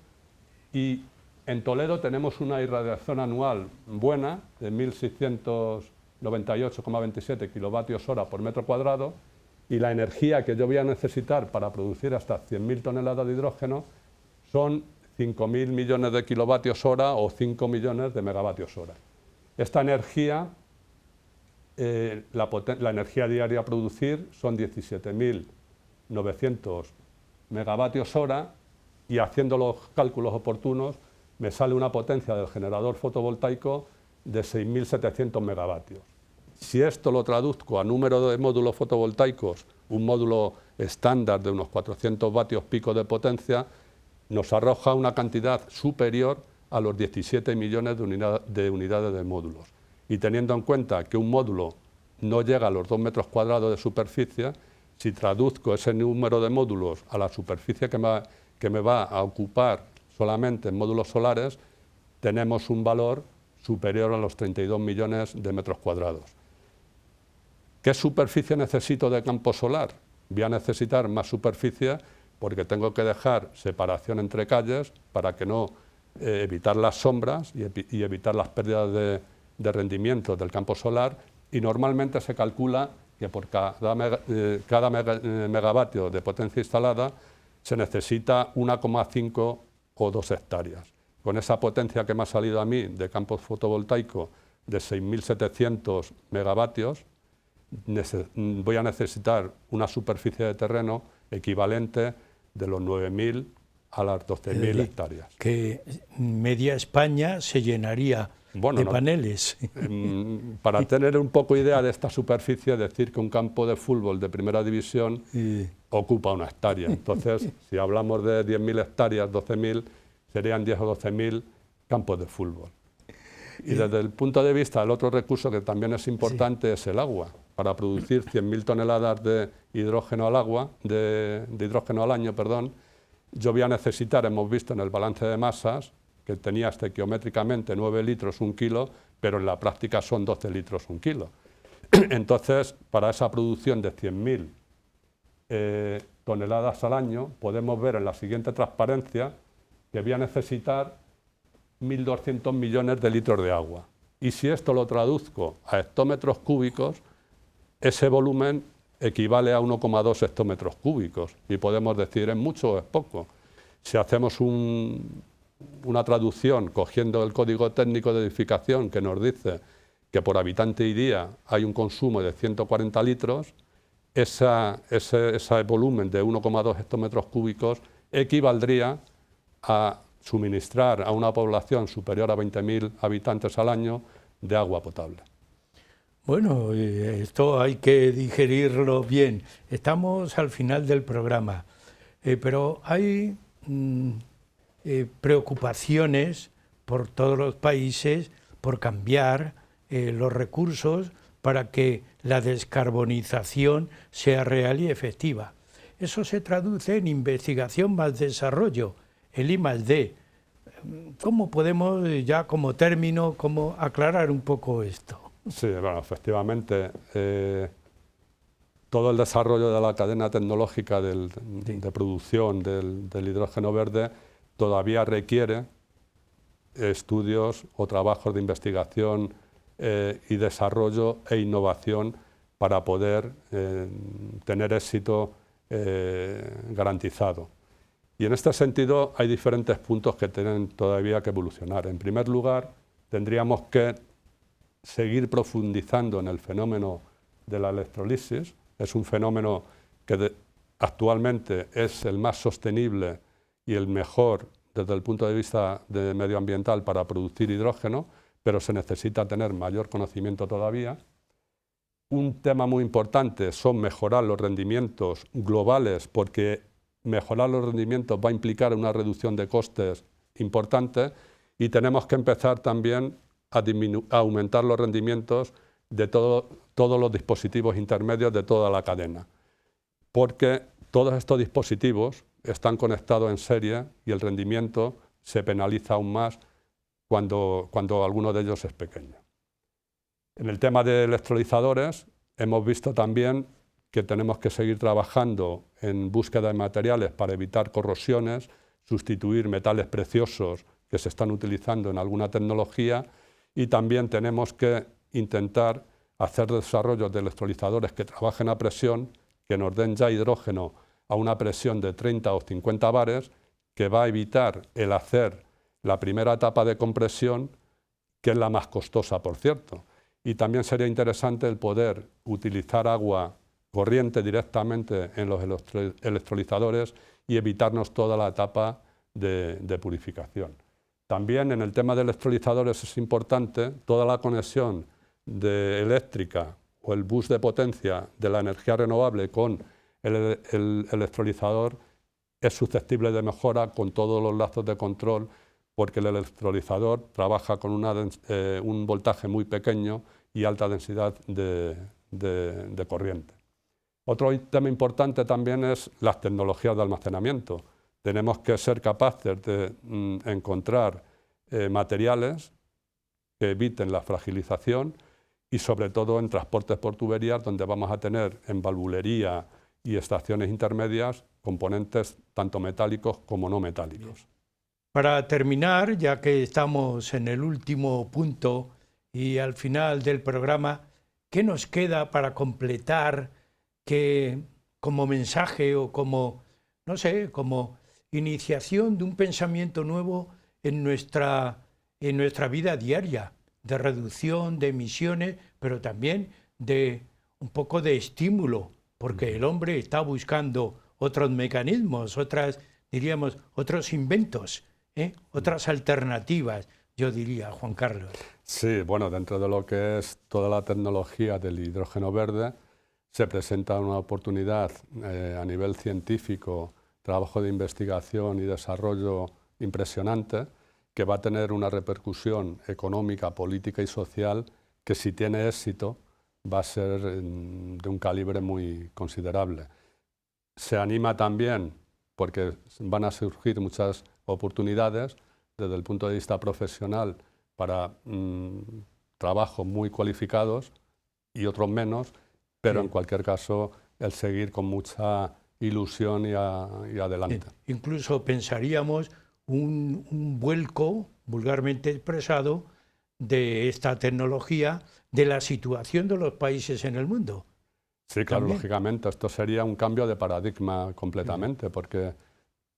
y en Toledo tenemos una irradiación anual buena de 1.698,27 kilovatios hora por metro cuadrado y la energía que yo voy a necesitar para producir hasta 100.000 toneladas de hidrógeno son 5.000 millones de kilovatios hora o 5 millones de megavatios hora. Esta energía, la energía diaria a producir son 17.900 megavatios hora y haciendo los cálculos oportunos me sale una potencia del generador fotovoltaico de 6.700 megavatios. Si esto lo traduzco a número de módulos fotovoltaicos, un módulo estándar de unos 400 vatios pico de potencia, nos arroja una cantidad superior a los 17 millones de unidades de módulos. Y teniendo en cuenta que un módulo no llega a los 2 metros cuadrados de superficie, si traduzco ese número de módulos a la superficie que me va a ocupar solamente en módulos solares, tenemos un valor superior a los 32 millones de metros cuadrados. ¿Qué superficie necesito de campo solar? Voy a necesitar más superficie porque tengo que dejar separación entre calles para que no evitar las sombras y evitar las pérdidas de rendimiento del campo solar, y normalmente se calcula que por cada megavatio de potencia instalada se necesita 1,5 o 2 hectáreas. Con esa potencia que me ha salido a mí de campo fotovoltaico de 6.700 megavatios, voy a necesitar una superficie de terreno equivalente de los 9.000 a las 12.000 hectáreas. Que media España se llenaría de paneles. Para tener un poco idea de esta superficie, decir que un campo de fútbol de primera división ocupa 1 hectárea. Entonces, si hablamos de 10.000 hectáreas, 12.000, serían 10 o 12.000 campos de fútbol. Y desde el punto de vista del otro recurso que también es importante, es el agua. Para producir 100.000 toneladas de hidrógeno al año, yo voy a necesitar, hemos visto en el balance de masas, que tenía estequiométricamente 9 litros un kilo, pero en la práctica son 12 litros un kilo. Entonces, para esa producción de 100.000 toneladas al año, podemos ver en la siguiente transparencia que voy a necesitar 1.200 millones de litros de agua. Y si esto lo traduzco a hectómetros cúbicos, ese volumen equivale a 1,2 hectómetros cúbicos. Y podemos decir, ¿es mucho o es poco? Si hacemos una traducción cogiendo el código técnico de edificación que nos dice que por habitante y día hay un consumo de 140 litros, ese volumen de 1,2 hectómetros cúbicos equivaldría a suministrar a una población superior a 20.000 habitantes al año de agua potable. Bueno, esto hay que digerirlo bien. Estamos al final del programa, pero hay preocupaciones por todos los países por cambiar los recursos para que la descarbonización sea real y efectiva. Eso se traduce en investigación más desarrollo, el I+D. ¿Cómo podemos, ya como término, aclarar un poco esto? Sí, bueno, efectivamente, todo el desarrollo de la cadena tecnológica de producción del hidrógeno verde todavía requiere estudios o trabajos de investigación y desarrollo e innovación para poder tener éxito garantizado. Y en este sentido hay diferentes puntos que tienen todavía que evolucionar. En primer lugar, tendríamos que seguir profundizando en el fenómeno de la electrolisis. Es un fenómeno que actualmente es el más sostenible y el mejor desde el punto de vista medioambiental para producir hidrógeno, pero se necesita tener mayor conocimiento todavía. Un tema muy importante son mejorar los rendimientos globales, porque mejorar los rendimientos va a implicar una reducción de costes importante, y tenemos que empezar también a aumentar los rendimientos de todos los dispositivos intermedios de toda la cadena, porque todos estos dispositivos están conectados en serie y el rendimiento se penaliza aún más cuando alguno de ellos es pequeño. En el tema de electrolizadores hemos visto también que tenemos que seguir trabajando en búsqueda de materiales para evitar corrosiones, sustituir metales preciosos que se están utilizando en alguna tecnología, y también tenemos que intentar hacer desarrollos de electrolizadores que trabajen a presión, que nos den ya hidrógeno a una presión de 30 o 50 bares, que va a evitar el hacer la primera etapa de compresión, que es la más costosa, por cierto. Y también sería interesante el poder utilizar agua corriente directamente en los electrolizadores y evitarnos toda la etapa de purificación. También en el tema de electrolizadores es importante toda la conexión eléctrica o el bus de potencia de la energía renovable con el electrolizador es susceptible de mejora con todos los lazos de control, porque el electrolizador trabaja con un voltaje muy pequeño y alta densidad de corriente. Otro tema importante también es las tecnologías de almacenamiento. Tenemos que ser capaces de encontrar materiales que eviten la fragilización y sobre todo en transportes por tuberías, donde vamos a tener en valvulería y estaciones intermedias componentes tanto metálicos como no metálicos. Para terminar, ya que estamos en el último punto y al final del programa, ¿qué nos queda para completar que como mensaje o como, no sé, como iniciación de un pensamiento nuevo en nuestra vida diaria, de reducción de emisiones, pero también de un poco de estímulo, porque el hombre está buscando otros mecanismos, diríamos, otros inventos, otras alternativas, yo diría, Juan Carlos. Sí, bueno, dentro de lo que es toda la tecnología del hidrógeno verde, se presenta una oportunidad a nivel científico, trabajo de investigación y desarrollo impresionante, que va a tener una repercusión económica, política y social que, si tiene éxito, va a ser de un calibre muy considerable. Se anima también porque van a surgir muchas oportunidades desde el punto de vista profesional para trabajos muy cualificados y otros menos, pero en cualquier caso el seguir con mucha ilusión y adelante. Incluso pensaríamos un vuelco, vulgarmente expresado, de esta tecnología, de la situación de los países en el mundo. Sí, claro, ¿también? Lógicamente, esto sería un cambio de paradigma completamente, porque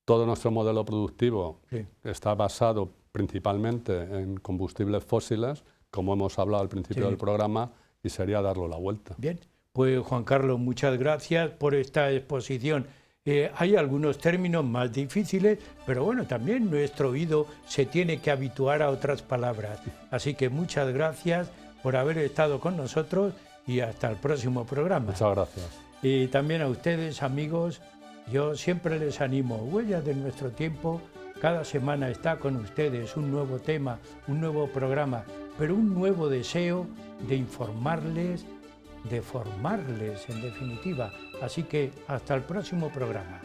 todo nuestro modelo productivo está basado principalmente en combustibles fósiles, como hemos hablado al principio del programa, y sería darlo la vuelta. Bien, pues Juan Carlos, muchas gracias por esta exposición. Hay algunos términos más difíciles, pero bueno, también nuestro oído se tiene que habituar a otras palabras. Así que muchas gracias por haber estado con nosotros y hasta el próximo programa. Muchas gracias. Y también a ustedes, amigos, yo siempre les animo, Huellas de Nuestro Tiempo, cada semana está con ustedes un nuevo tema, un nuevo programa, pero un nuevo deseo de informarles, de formarles en definitiva. Así que hasta el próximo programa.